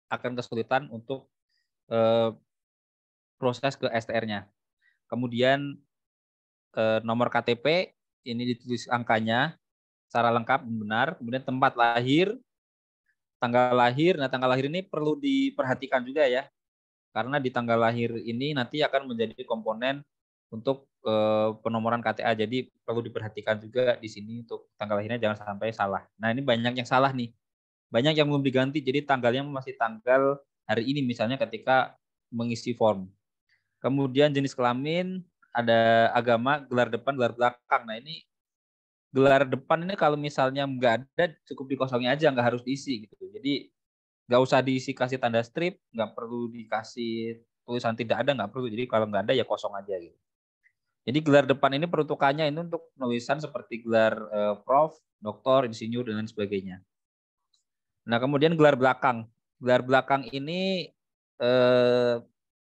akan kesulitan untuk proses ke STR-nya. Kemudian nomor KTP ini ditulis angkanya secara lengkap dan benar. Kemudian tempat lahir, tanggal lahir. Nah, tanggal lahir ini perlu diperhatikan juga ya, karena di tanggal lahir ini nanti akan menjadi komponen untuk penomoran KTA. Jadi perlu diperhatikan juga di sini untuk tanggal lahirnya jangan sampai salah. Nah, ini banyak yang salah nih. Banyak yang belum diganti, jadi tanggalnya masih tanggal hari ini misalnya ketika mengisi form. Kemudian jenis kelamin, ada agama, gelar depan, gelar belakang. Nah, ini gelar depan ini kalau misalnya nggak ada, cukup dikosongin aja, nggak harus diisi gitu. Jadi nggak usah diisi kasih tanda strip, nggak perlu dikasih tulisan tidak ada, nggak perlu. Jadi kalau nggak ada ya kosong aja gitu. Jadi gelar depan ini peruntukannya ini untuk penulisan seperti gelar prof, doktor, insinyur, dan lain sebagainya. Nah, kemudian gelar belakang. Gelar belakang ini eh,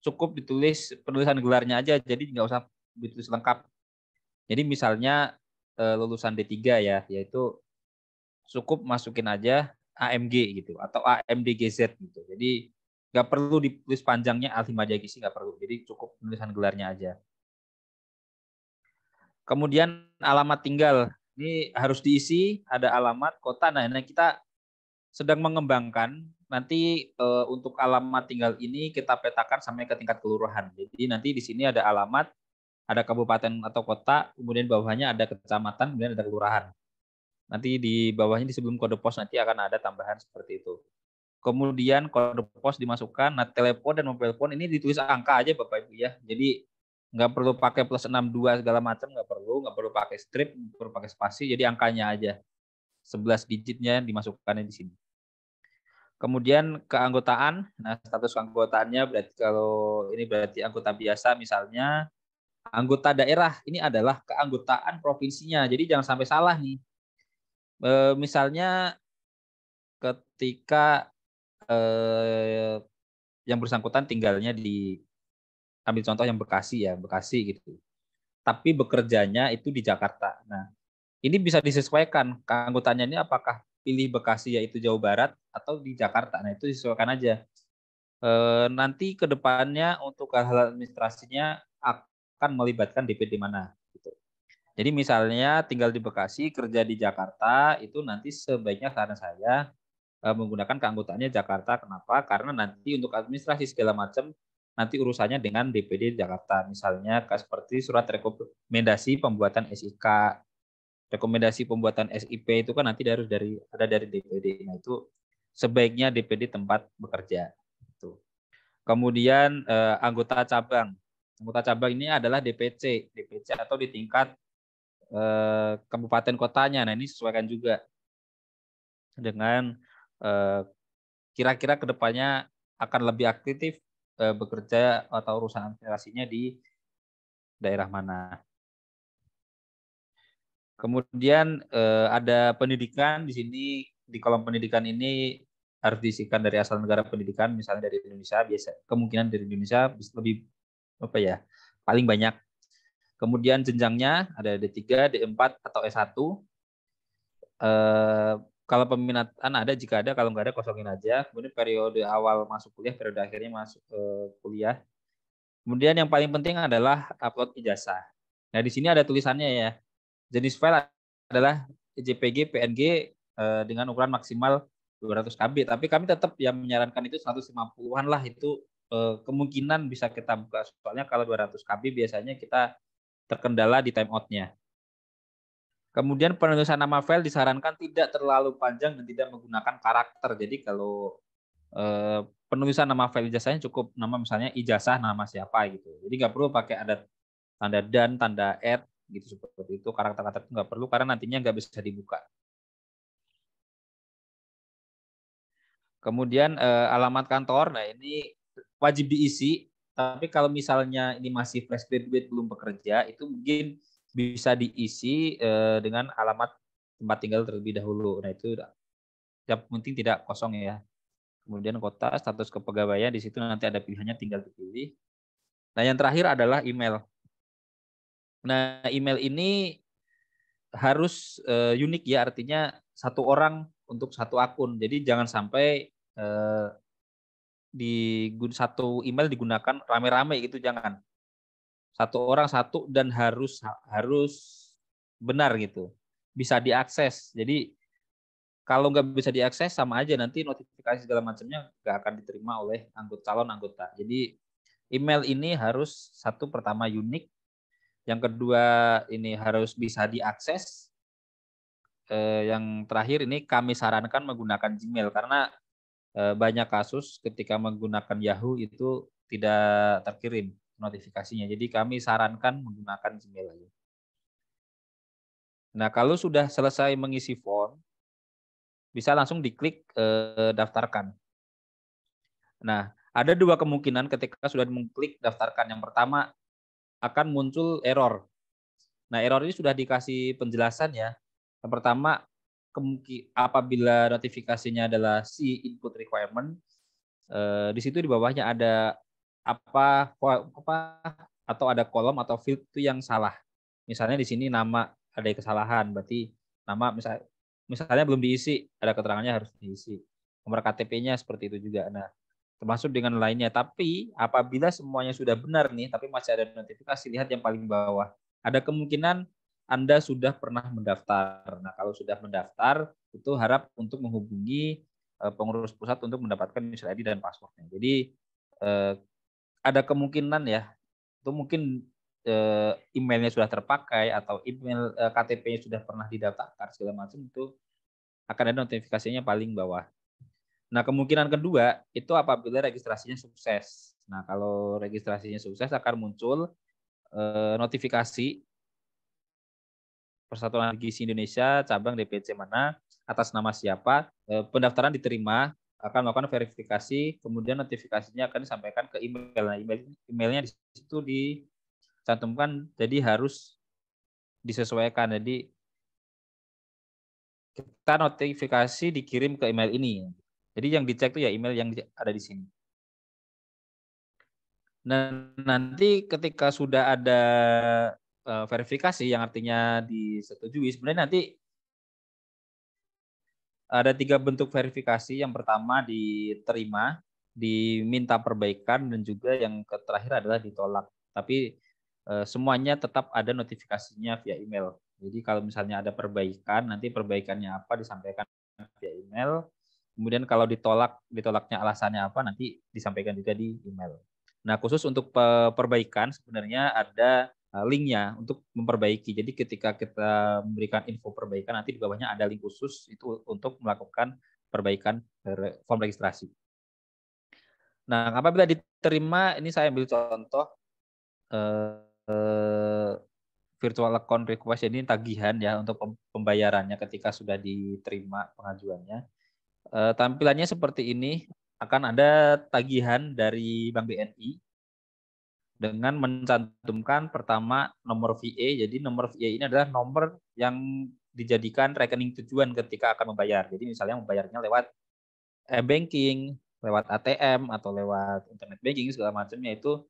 cukup ditulis penulisan gelarnya aja, jadi nggak usah ditulis lengkap. Jadi misalnya lulusan D3 ya, yaitu cukup masukin aja AMG gitu atau AMDGZ gitu. Jadi nggak perlu ditulis panjangnya A5 Jagisi, nggak perlu. Jadi cukup penulisan gelarnya aja. Kemudian alamat tinggal ini harus diisi, ada alamat kota. Nah, ini kita sedang mengembangkan nanti untuk alamat tinggal ini kita petakan sampai ke tingkat kelurahan. Jadi nanti di sini ada alamat, ada kabupaten atau kota, kemudian bawahnya ada kecamatan, kemudian ada kelurahan. Nanti di bawahnya di sebelum kode pos nanti akan ada tambahan seperti itu. Kemudian kode pos dimasukkan, nah telepon dan mobile phone ini ditulis angka aja Bapak Ibu ya. Jadi nggak perlu pakai plus 62 segala macam, nggak perlu pakai strip, nggak perlu pakai spasi, jadi angkanya aja. 11 digitnya dimasukkannya di sini. Kemudian keanggotaan, nah status keanggotaannya berarti kalau ini berarti anggota biasa misalnya, anggota daerah ini adalah keanggotaan provinsinya. Jadi jangan sampai salah nih. Misalnya ketika yang bersangkutan tinggalnya di, ambil contoh yang Bekasi ya, Bekasi gitu. Tapi bekerjanya itu di Jakarta. Nah, ini bisa disesuaikan keanggotaannya ini apakah pilih Bekasi yaitu Jawa Barat atau di Jakarta. Nah, itu disesuaikan aja. Nanti ke depannya untuk hal-hal administrasinya akan melibatkan DPD mana gitu. Jadi misalnya tinggal di Bekasi, kerja di Jakarta, itu nanti sebaiknya saran saya menggunakan keanggotaannya Jakarta. Kenapa? Karena nanti untuk administrasi segala macam nanti urusannya dengan DPD Jakarta. Misalnya seperti surat rekomendasi pembuatan SIK, rekomendasi pembuatan SIP itu kan nanti harus ada dari DPD. Nah, itu sebaiknya DPD tempat bekerja. Itu. Kemudian anggota cabang. Anggota cabang ini adalah DPC atau di tingkat kabupaten kotanya. Nah, ini sesuaikan juga dengan kira-kira kedepannya akan lebih aktif bekerja atau urusan administrasinya di daerah mana. Kemudian ada pendidikan di sini, di kolom pendidikan ini harus diisikan dari asal negara pendidikan, misalnya dari Indonesia, biasa kemungkinan dari Indonesia lebih apa ya, paling banyak. Kemudian jenjangnya ada D3, D4 atau S1. Kalau peminatan ada, jika ada, kalau nggak ada kosongin aja. Kemudian periode awal masuk kuliah, periode akhirnya masuk kuliah. Kemudian yang paling penting adalah upload ijazah. Nah, di sini ada tulisannya ya. Jenis file adalah JPG, PNG dengan ukuran maksimal 200 KB. Tapi kami tetap yang menyarankan itu 150-an lah, itu kemungkinan bisa kita buka. Soalnya kalau 200 KB biasanya kita terkendala di timeout-nya. Kemudian penulisan nama file disarankan tidak terlalu panjang dan tidak menggunakan karakter. Jadi kalau penulisan nama file ijazahnya cukup nama misalnya ijazah nama siapa gitu. Jadi nggak perlu pakai ada tanda dan, tanda at gitu seperti itu. Karakter-karakter itu nggak perlu karena nantinya nggak bisa dibuka. Kemudian alamat kantor, nah ini wajib diisi. Tapi kalau misalnya ini masih fresh graduate belum bekerja, itu mungkin bisa diisi dengan alamat tempat tinggal terlebih dahulu. Nah itu yang penting tidak kosong ya. Kemudian kota, status kepegawaian, di situ nanti ada pilihannya, tinggal dipilih. Nah yang terakhir adalah email. Nah email ini harus unik ya, artinya satu orang untuk satu akun. Jadi jangan sampai satu email digunakan rame-rame gitu, jangan. Satu orang satu dan harus benar gitu. Bisa diakses. Jadi kalau nggak bisa diakses sama aja nanti notifikasi segala macamnya nggak akan diterima oleh calon anggota. Jadi email ini harus satu pertama unik, yang kedua ini harus bisa diakses. Yang terakhir ini kami sarankan menggunakan Gmail karena banyak kasus ketika menggunakan Yahoo itu tidak terkirim notifikasinya. Jadi kami sarankan menggunakan Gmail aja. Nah, kalau sudah selesai mengisi form, bisa langsung diklik daftarkan. Nah, ada dua kemungkinan ketika sudah mengklik daftarkan. Yang pertama akan muncul error. Nah, error ini sudah dikasih penjelasan ya. Yang pertama, apabila notifikasinya adalah si input requirement, di situ di bawahnya ada apa atau ada kolom atau field itu yang salah. Misalnya di sini nama ada kesalahan, berarti nama misalnya belum diisi, ada keterangannya harus diisi. Nomor KTP-nya seperti itu juga. Nah, termasuk dengan lainnya. Tapi apabila semuanya sudah benar nih, tapi masih ada notifikasi, lihat yang paling bawah. Ada kemungkinan Anda sudah pernah mendaftar. Nah, kalau sudah mendaftar, itu harap untuk menghubungi pengurus pusat untuk mendapatkan user ID dan passwordnya. Jadi ada kemungkinan ya, itu mungkin emailnya sudah terpakai atau email KTP-nya sudah pernah didaftarkan segala macam, itu akan ada notifikasinya paling bawah. Nah, kemungkinan kedua itu apabila registrasinya sukses. Nah, kalau registrasinya sukses akan muncul notifikasi Persatuan Gizi Indonesia cabang DPC mana, atas nama siapa, pendaftaran diterima, akan melakukan verifikasi, kemudian notifikasinya akan disampaikan ke email. Nah, emailnya di situ dicantumkan, jadi harus disesuaikan. Jadi kita notifikasi dikirim ke email ini. Jadi yang dicek itu ya email yang ada di sini. Nah, nanti ketika sudah ada verifikasi yang artinya disetujui, sebenarnya nanti ada 3 bentuk verifikasi. Yang pertama diterima, diminta perbaikan, dan juga yang terakhir adalah ditolak. Tapi semuanya tetap ada notifikasinya via email. Jadi kalau misalnya ada perbaikan, nanti perbaikannya apa disampaikan via email. Kemudian kalau ditolaknya alasannya apa, nanti disampaikan juga di email. Nah, khusus untuk perbaikan sebenarnya ada linknya untuk memperbaiki. Jadi ketika kita memberikan info perbaikan, nanti di bawahnya ada link khusus itu untuk melakukan perbaikan form registrasi. Nah, apabila diterima, ini saya ambil contoh virtual account request, ini tagihan ya untuk pembayarannya ketika sudah diterima pengajuannya. Tampilannya seperti ini, akan ada tagihan dari Bank BNI dengan mencantumkan pertama nomor VA. Jadi nomor VA ini adalah nomor yang dijadikan rekening tujuan ketika akan membayar. Jadi misalnya membayarnya lewat banking, lewat ATM atau lewat internet banking segala macamnya, itu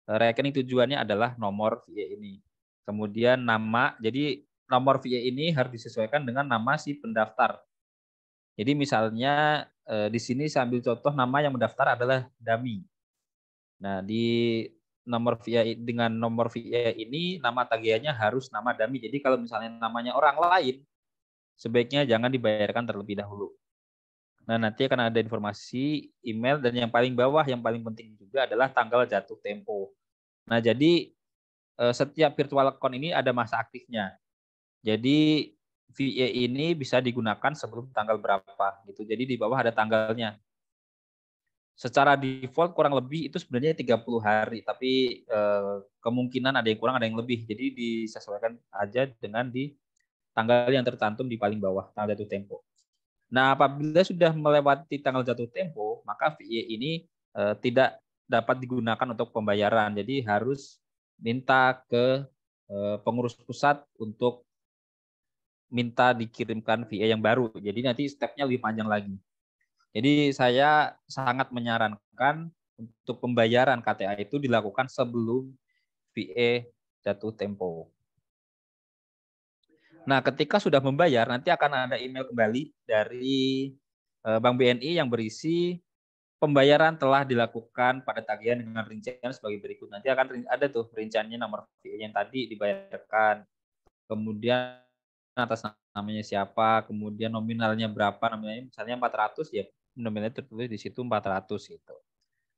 rekening tujuannya adalah nomor VA ini. Kemudian nama, jadi nomor VA ini harus disesuaikan dengan nama si pendaftar. Jadi misalnya di sini saya ambil contoh nama yang mendaftar adalah Dami. Nah, di nomor VA dengan nomor VA ini nama tagihannya harus nama Dami. Jadi kalau misalnya namanya orang lain, sebaiknya jangan dibayarkan terlebih dahulu. Nah, nanti akan ada informasi email, dan yang paling bawah yang paling penting juga adalah tanggal jatuh tempo. Nah, jadi setiap virtual account ini ada masa aktifnya. Jadi VA ini bisa digunakan sebelum tanggal berapa gitu. Jadi di bawah ada tanggalnya. Secara default kurang lebih itu sebenarnya 30 hari, tapi kemungkinan ada yang kurang, ada yang lebih. Jadi disesuaikan aja dengan di tanggal yang tercantum di paling bawah, tanggal jatuh tempo. Nah, apabila sudah melewati tanggal jatuh tempo, maka VA ini tidak dapat digunakan untuk pembayaran. Jadi harus minta ke pengurus pusat untuk minta dikirimkan VA yang baru. Jadi nanti stepnya lebih panjang lagi. Jadi saya sangat menyarankan untuk pembayaran KTA itu dilakukan sebelum VA jatuh tempo. Nah, ketika sudah membayar, nanti akan ada email kembali dari Bank BNI yang berisi pembayaran telah dilakukan pada tagihan dengan rincian sebagai berikut. Nanti akan ada tuh rinciannya, nomor VIE yang tadi dibayarkan, kemudian atas namanya siapa, kemudian nominalnya berapa, nominalnya misalnya 400 ya, nominalnya tertulis di situ 400 gitu.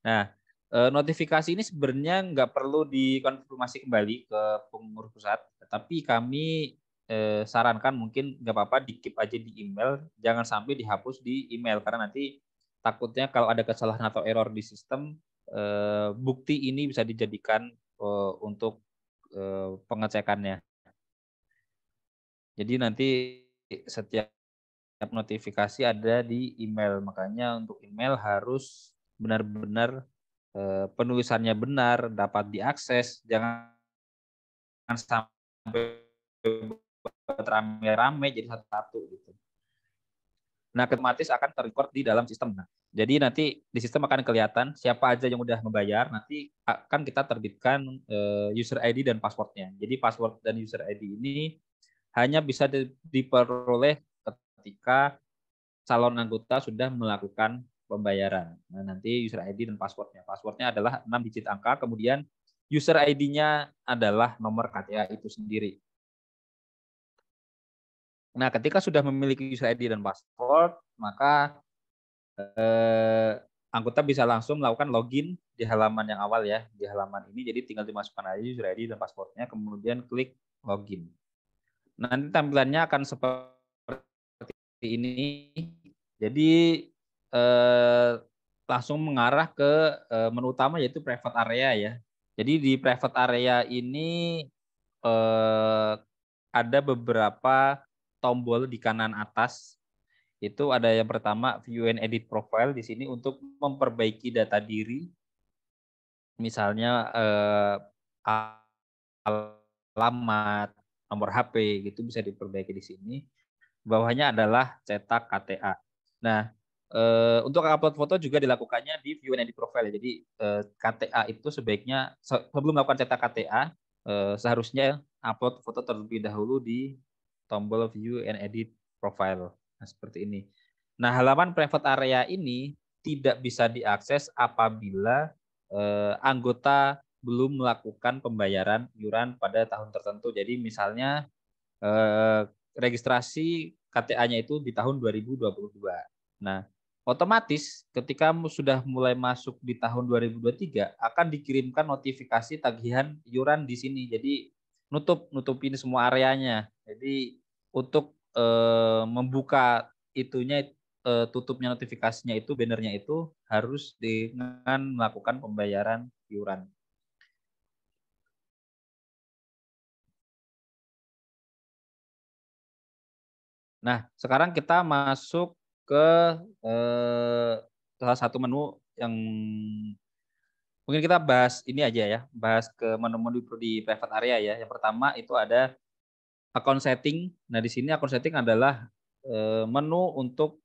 Nah, notifikasi ini sebenarnya nggak perlu dikonfirmasi kembali ke pengurus pusat, tapi kami sarankan mungkin nggak apa-apa di-keep aja di email, jangan sampai dihapus di email karena nanti takutnya kalau ada kesalahan atau error di sistem, bukti ini bisa dijadikan untuk pengecekannya. Jadi nanti setiap notifikasi ada di email, makanya untuk email harus benar-benar penulisannya benar, dapat diakses, jangan sampai rame-rame jadi satu-satu gitu. Nah, otomatis akan terrecord di dalam sistem. Nah, jadi nanti di sistem akan kelihatan siapa aja yang udah membayar. Nanti akan kita terbitkan user ID dan passwordnya. Jadi password dan user ID ini hanya bisa diperoleh ketika calon anggota sudah melakukan pembayaran. Nah, nanti user ID dan passwordnya. Passwordnya adalah 6 digit angka, kemudian user ID-nya adalah nomor KTA itu sendiri. Nah, ketika sudah memiliki user ID dan password, maka anggota bisa langsung melakukan login di halaman yang awal ya, di halaman ini. Jadi tinggal dimasukkan aja user ID dan passwordnya, kemudian klik login. Nanti tampilannya akan seperti ini. Jadi langsung mengarah ke menu utama yaitu private area ya. Jadi di private area ini ada beberapa tombol di kanan atas. Itu ada yang pertama view and edit profile di sini untuk memperbaiki data diri. Misalnya alamat, nomor HP gitu bisa diperbaiki di sini. Bawahnya adalah cetak KTA. Nah, untuk upload foto juga dilakukannya di view and edit profile. Jadi KTA itu sebaiknya sebelum melakukan cetak KTA seharusnya upload foto terlebih dahulu di tombol view and edit profile. Nah, seperti ini. Nah, halaman private area ini tidak bisa diakses apabila anggota belum melakukan pembayaran iuran pada tahun tertentu. Jadi misalnya registrasi KTA-nya itu di tahun 2022. Nah, otomatis ketika sudah mulai masuk di tahun 2023 akan dikirimkan notifikasi tagihan iuran di sini. Jadi nutupin semua areanya. Jadi untuk membuka itunya tutupnya notifikasinya itu bannernya itu harus dengan melakukan pembayaran iuran. Nah, sekarang kita masuk ke salah satu menu yang mungkin kita bahas ini aja ya, bahas ke menu-menu di private area ya. Yang pertama itu ada account setting. Nah, di sini account setting adalah menu untuk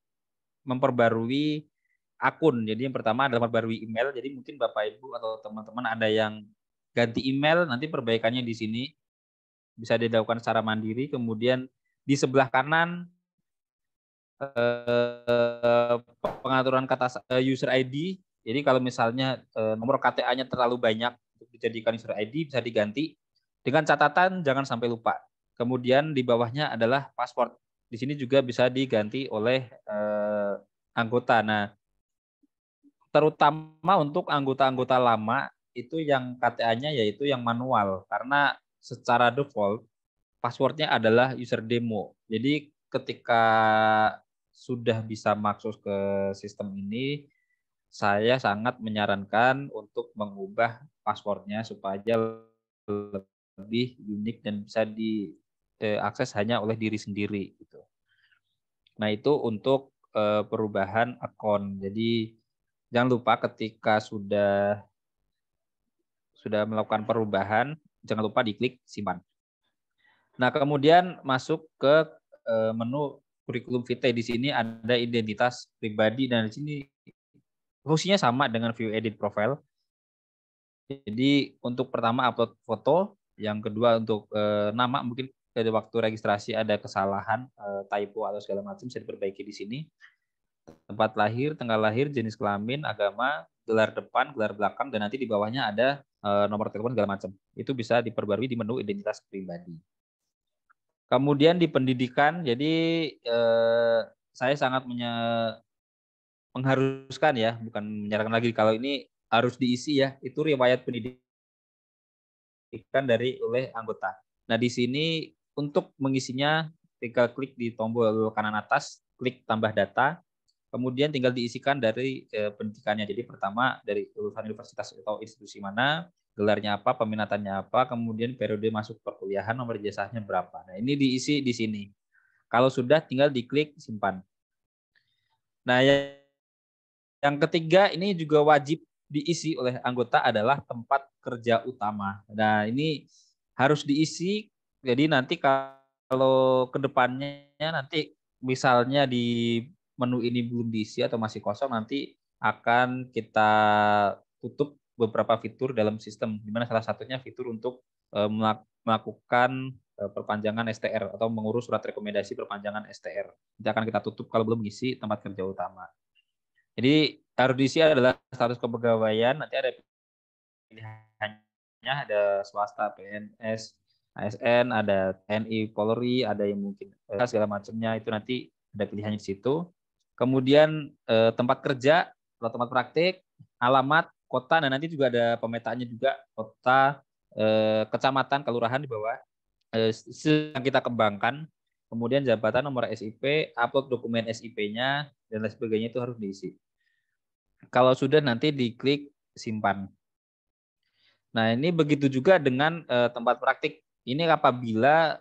memperbarui akun. Jadi yang pertama adalah memperbarui email. Jadi mungkin Bapak Ibu atau teman-teman ada yang ganti email, nanti perbaikannya di sini bisa dilakukan secara mandiri. Kemudian di sebelah kanan pengaturan kata user ID. Jadi kalau misalnya nomor KTA-nya terlalu banyak untuk dijadikan user ID bisa diganti dengan catatan jangan sampai lupa. Kemudian di bawahnya adalah password. Di sini juga bisa diganti oleh anggota. Nah, terutama untuk anggota-anggota lama itu yang KTA-nya yaitu yang manual karena secara default passwordnya adalah user demo. Jadi ketika sudah bisa masuk ke sistem ini, saya sangat menyarankan untuk mengubah passwordnya supaya lebih unik dan bisa diakses hanya oleh diri sendiri. Gitu. Nah itu untuk perubahan akun. Jadi jangan lupa ketika sudah melakukan perubahan, jangan lupa diklik simpan. Nah, kemudian masuk ke menu kurikulum vitae. Di sini ada identitas pribadi dan di sini fungsinya sama dengan view edit profile. Jadi untuk pertama upload foto, yang kedua untuk nama mungkin dari waktu registrasi ada kesalahan, typo atau segala macam bisa diperbaiki di sini. tempat lahir, tanggal lahir, jenis kelamin, agama, gelar depan, gelar belakang, dan nanti di bawahnya ada nomor telepon segala macam. Itu bisa diperbarui di menu identitas pribadi. Kemudian di pendidikan, jadi saya sangat mengharuskan ya, bukan menyarankan lagi kalau ini harus diisi ya, itu riwayat pendidikan oleh anggota. Nah, di sini untuk mengisinya tinggal klik di tombol kanan atas, klik tambah data, kemudian tinggal diisikan dari pendidikannya. Jadi pertama dari lulusan universitas atau institusi mana, gelarnya apa, peminatannya apa, kemudian periode masuk perkuliahan, nomor ijazahnya berapa. Nah, ini diisi di sini. Kalau sudah tinggal diklik simpan. Nah, yang ketiga ini juga wajib diisi oleh anggota adalah tempat kerja utama. Nah, ini harus diisi. Jadi nanti kalau ke depannya nanti misalnya di menu ini belum diisi atau masih kosong, nanti akan kita tutup beberapa fitur dalam sistem, di mana salah satunya fitur untuk melakukan perpanjangan STR atau mengurus surat rekomendasi perpanjangan STR. Nanti akan kita tutup kalau belum mengisi tempat kerja utama. Jadi harus diisi adalah status kepegawaian, nanti ada pilihannya, ada swasta, PNS, ASN, ada TNI, Polri, ada yang mungkin segala macamnya, itu nanti ada pilihannya di situ. Kemudian tempat kerja, atau tempat praktik, alamat, kota, dan nanti juga ada pemetaannya juga, kota, kecamatan, kelurahan di bawah, yang kita kembangkan, kemudian jabatan, nomor SIP, upload dokumen SIP-nya, dan lain sebagainya itu harus diisi. Kalau sudah nanti diklik simpan. Nah, ini begitu juga dengan tempat praktik. Ini apabila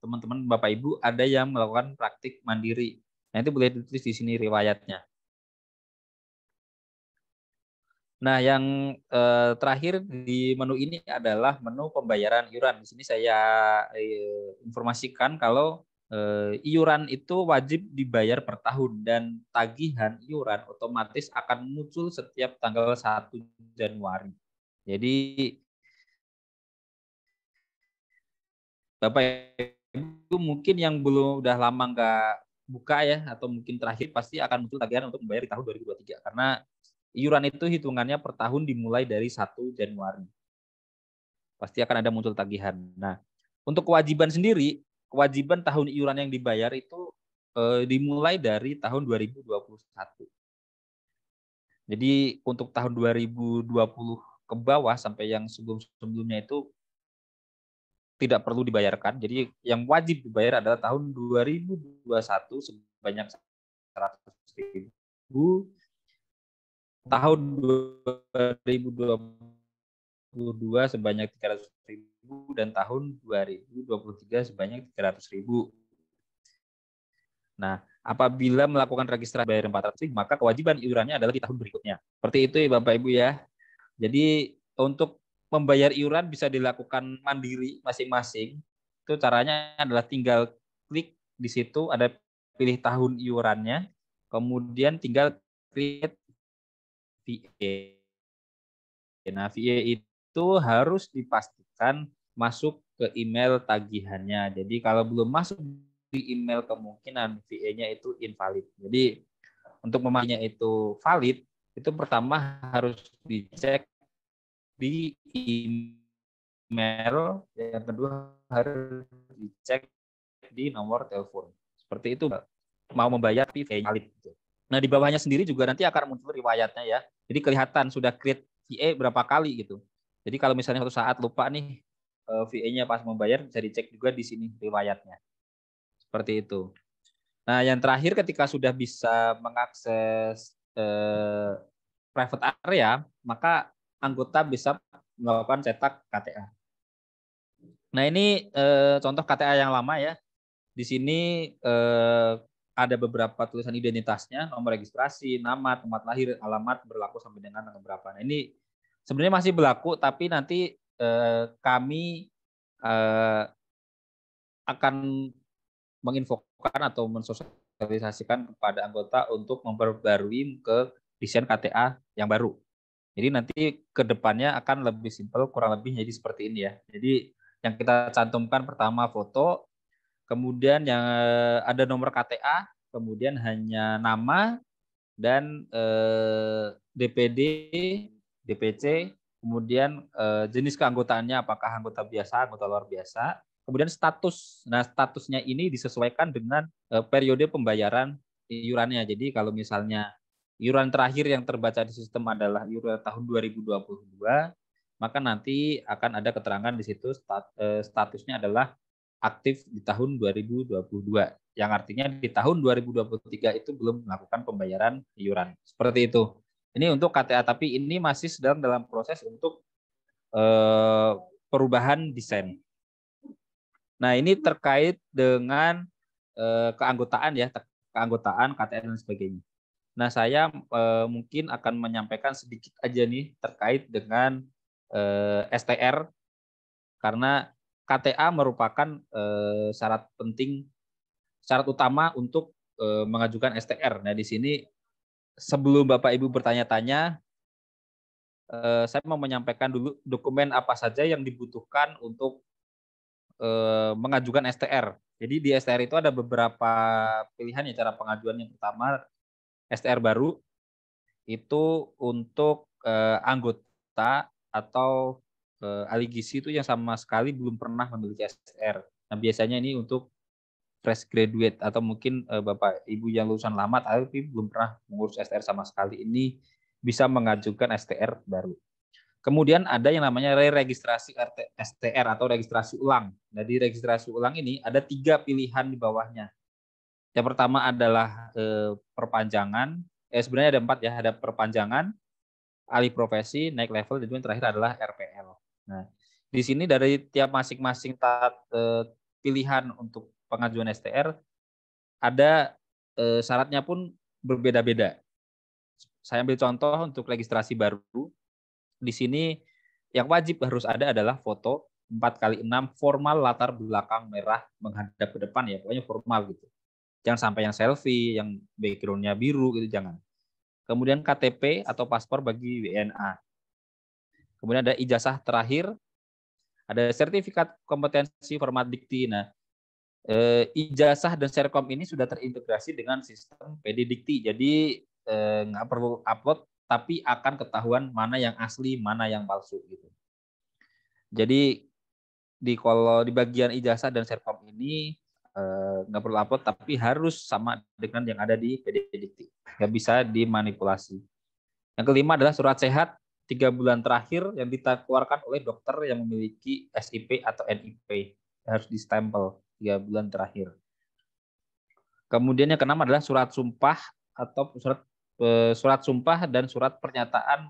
teman-teman Bapak Ibu ada yang melakukan praktik mandiri. Nah, itu boleh ditulis di sini riwayatnya. Nah, yang terakhir di menu ini adalah menu pembayaran iuran. Di sini saya informasikan kalau iuran itu wajib dibayar per tahun dan tagihan iuran otomatis akan muncul setiap tanggal 1 Januari. Jadi Bapak Ibu mungkin yang belum udah lama nggak buka ya atau mungkin terakhir pasti akan muncul tagihan untuk membayar di tahun 2023 karena iuran itu hitungannya per tahun dimulai dari 1 Januari. Pasti akan ada muncul tagihan. Nah, untuk kewajiban sendiri, kewajiban tahun iuran yang dibayar itu dimulai dari tahun 2021. Jadi untuk tahun 2020 ke bawah sampai yang sebelum-sebelumnya itu tidak perlu dibayarkan. Jadi yang wajib dibayar adalah tahun 2021 sebanyak 100.000, tahun 2022 sebanyak 300.000, dan tahun 2023 sebanyak 300.000. Nah, apabila melakukan registrasi bayar 400.000, maka kewajiban iurannya adalah di tahun berikutnya. Seperti itu ya Bapak Ibu ya. Jadi untuk membayar iuran bisa dilakukan mandiri masing-masing. Itu caranya adalah tinggal klik di situ, ada pilih tahun iurannya, kemudian tinggal klik VA. Nah, VA itu harus dipastikan masuk ke email tagihannya. Jadi kalau belum masuk di email kemungkinan VA-nya itu invalid. Jadi untuk memastikan itu valid, itu pertama harus dicek di email, yang kedua harus dicek di nomor telepon. Seperti itu mau membayar VA valid. Nah, di bawahnya sendiri juga nanti akan muncul riwayatnya ya. Jadi kelihatan sudah create VA berapa kali gitu. Jadi kalau misalnya suatu saat lupa nih VA-nya pas membayar, bisa dicek juga di sini riwayatnya. Seperti itu. Nah, yang terakhir ketika sudah bisa mengakses private area, maka anggota bisa melakukan cetak KTA. Nah, ini contoh KTA yang lama ya. Di sini ada beberapa tulisan identitasnya, nomor registrasi, nama, tempat lahir, alamat, berlaku sampai dengan tanggal berapa. Nah, ini sebenarnya masih berlaku, tapi nanti kami akan menginfokan atau mensosialisasikan kepada anggota untuk memperbarui ke desain KTA yang baru. Jadi nanti ke depannya akan lebih simpel, kurang lebih jadi seperti ini ya. Jadi yang kita cantumkan pertama foto, kemudian yang ada nomor KTA, kemudian hanya nama dan DPD, DPC, kemudian jenis keanggotaannya apakah anggota biasa, anggota luar biasa, kemudian status. Nah, statusnya ini disesuaikan dengan periode pembayaran iurannya. Jadi kalau misalnya iuran terakhir yang terbaca di sistem adalah iuran tahun 2022, maka nanti akan ada keterangan di situ statusnya adalah aktif di tahun 2022. Yang artinya di tahun 2023 itu belum melakukan pembayaran iuran. Seperti itu. Ini untuk KTA, tapi ini masih sedang dalam proses untuk perubahan desain. Nah, ini terkait dengan keanggotaan ya, keanggotaan, KTA dan sebagainya. Nah, saya mungkin akan menyampaikan sedikit aja nih terkait dengan STR, karena KTA merupakan syarat penting, syarat utama untuk mengajukan STR. Nah, di sini sebelum Bapak Ibu bertanya-tanya, saya mau menyampaikan dulu dokumen apa saja yang dibutuhkan untuk mengajukan STR. Jadi di STR itu ada beberapa pilihan ya cara pengajuan. Yang pertama, STR baru itu untuk anggota atau ahli gizi itu yang sama sekali belum pernah memiliki STR. Nah, biasanya ini untuk fresh graduate atau mungkin Bapak Ibu yang lulusan lama tapi belum pernah mengurus STR sama sekali, ini bisa mengajukan STR baru. Kemudian ada yang namanya re-registrasi STR atau registrasi ulang. Nah, di registrasi ulang ini ada 3 pilihan di bawahnya. Yang pertama adalah perpanjangan. Sebenarnya ada 4 ya, ada perpanjangan, alih profesi, naik level, dan yang terakhir adalah RPL. Nah, di sini dari tiap masing-masing pilihan untuk pengajuan STR ada syaratnya pun berbeda-beda. Saya ambil contoh untuk registrasi baru. Di sini yang wajib harus ada adalah foto 4x6 formal latar belakang merah menghadap ke depan ya, pokoknya formal gitu. Jangan sampai yang selfie, yang background-nya biru gitu, jangan. Kemudian KTP atau paspor bagi WNA. Kemudian ada ijazah terakhir, ada sertifikat kompetensi format dikti. Nah, ijazah dan serkom ini sudah terintegrasi dengan sistem PD Dikti. Jadi nggak perlu upload, tapi akan ketahuan mana yang asli, mana yang palsu gitu. Jadi kalau di bagian ijazah dan serkom ini nggak perlu upload, tapi harus sama dengan yang ada di PD Dikti. Nggak bisa dimanipulasi. Yang kelima adalah surat sehat 3 bulan terakhir yang dikeluarkan oleh dokter yang memiliki SIP atau NIP. Harus distempel 3 bulan terakhir. Kemudian yang keenam adalah surat sumpah atau surat sumpah dan surat pernyataan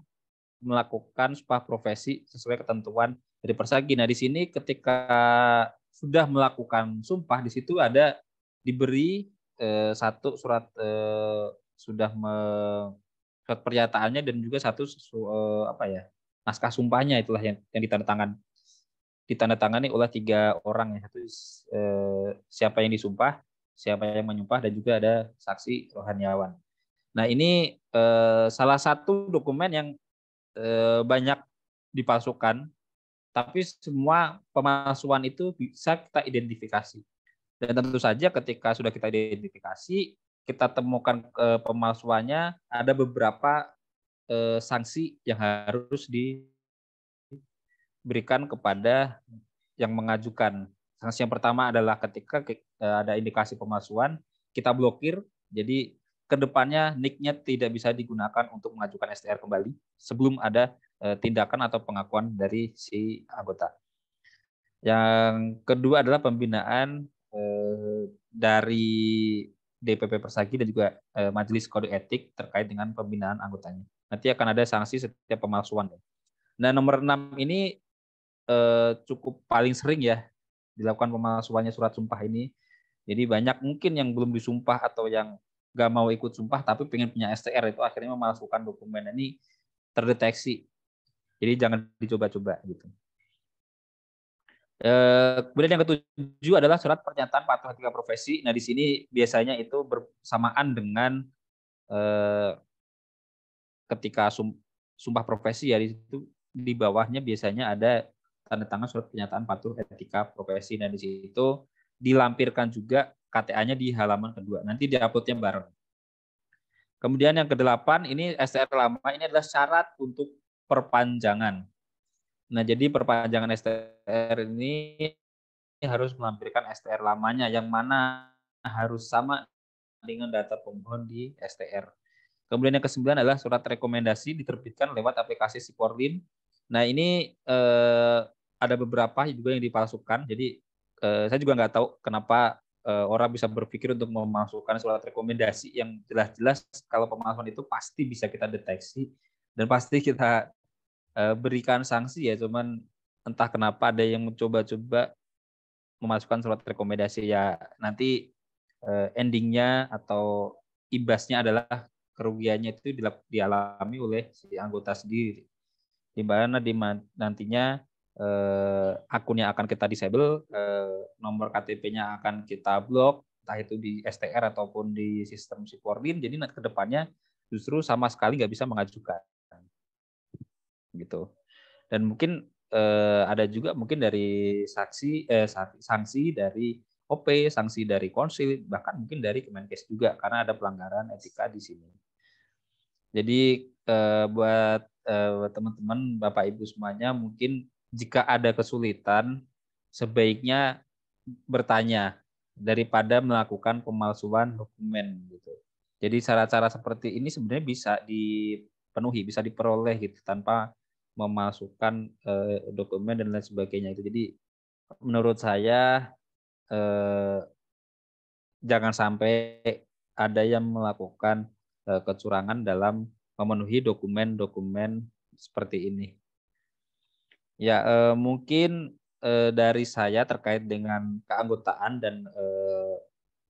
melakukan sumpah profesi sesuai ketentuan dari Persagi. Nah, di sini ketika sudah melakukan sumpah, di situ ada diberi satu surat surat pernyataannya dan juga satu naskah sumpahnya, itulah yang ditandatangani oleh 3 orang ya. Satu siapa yang disumpah, siapa yang menyumpah, dan juga ada saksi rohaniawan. Nah, ini salah satu dokumen yang banyak dipalsukan, tapi semua pemalsuan itu bisa kita identifikasi. Dan tentu saja ketika sudah kita identifikasi, kita temukan pemalsuannya, ada beberapa sanksi yang harus diberikan kepada yang mengajukan. Sanksi yang pertama adalah ketika ada indikasi pemalsuan, kita blokir. Jadi kedepannya NIK-nya tidak bisa digunakan untuk mengajukan STR kembali sebelum ada tindakan atau pengakuan dari si anggota. Yang kedua adalah pembinaan dari DPP Persagi dan juga Majelis Kode Etik terkait dengan pembinaan anggotanya. Nanti akan ada sanksi setiap pemalsuan. Nah, nomor 6 ini cukup paling sering ya dilakukan pemalsuannya surat sumpah ini. Jadi banyak mungkin yang belum disumpah atau yang nggak mau ikut sumpah tapi pengen punya STR, itu akhirnya memalsukan dokumen. Ini terdeteksi. Jadi jangan dicoba-coba gitu. Kemudian yang ketujuh adalah surat pernyataan patuh etika profesi. Nah, di sini biasanya itu bersamaan dengan ketika sumpah profesi ya, di situ di bawahnya biasanya ada tanda tangan surat pernyataan patuh etika profesi. Nah, di situ dilampirkan juga KTA-nya di halaman kedua. Nanti diuploadnya bareng. Kemudian yang ke-8 ini STR lama, ini adalah syarat untuk perpanjangan. Nah, jadi perpanjangan STR ini harus melampirkan STR lamanya yang mana harus sama dengan data pemohon di STR. Kemudian yang ke-9 adalah surat rekomendasi diterbitkan lewat aplikasi Siporlin. Nah, ini ada beberapa juga yang dipalsukan. Jadi saya juga nggak tahu kenapa orang bisa berpikir untuk memasukkan surat rekomendasi yang jelas-jelas kalau pemalsuan itu pasti bisa kita deteksi dan pasti kita berikan sanksi ya. Cuman entah kenapa ada yang mencoba-coba memasukkan surat rekomendasi ya, nanti endingnya atau imbasnya adalah kerugiannya itu dialami oleh si anggota sendiri, di mana nantinya akunnya akan kita disable, nomor KTP-nya akan kita blok, entah itu di STR ataupun di sistem Siporlin. Jadi nanti ke depannya justru sama sekali nggak bisa mengajukan gitu. Dan mungkin ada juga mungkin dari sanksi dari OP, sanksi dari konsil, bahkan mungkin dari Kemenkes juga karena ada pelanggaran etika di sini. Jadi buat teman-teman Bapak Ibu semuanya, mungkin jika ada kesulitan sebaiknya bertanya daripada melakukan pemalsuan dokumen gitu. Jadi cara-cara seperti ini sebenarnya bisa dipenuhi, bisa diperoleh gitu tanpa memasukkan dokumen dan lain sebagainya itu. Jadi menurut saya jangan sampai ada yang melakukan kecurangan dalam memenuhi dokumen-dokumen seperti ini. Ya mungkin dari saya terkait dengan keanggotaan dan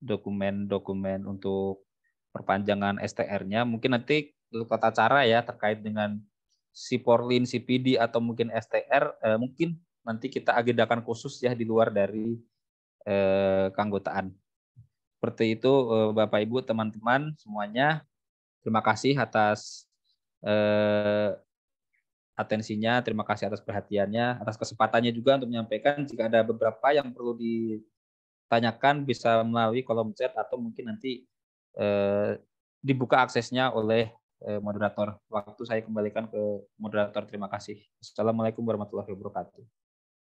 dokumen-dokumen untuk perpanjangan STR-nya. Mungkin nanti untuk tata cara ya terkait dengan Siporlin, CPD atau mungkin STR, mungkin nanti kita agendakan khusus ya di luar dari keanggotaan. Seperti itu Bapak Ibu teman-teman semuanya. Terima kasih atas atensinya, terima kasih atas perhatiannya, atas kesempatannya juga untuk menyampaikan. Jika ada beberapa yang perlu ditanyakan bisa melalui kolom chat atau mungkin nanti dibuka aksesnya oleh moderator. Waktu saya kembalikan ke moderator. Terima kasih. Assalamualaikum warahmatullahi wabarakatuh.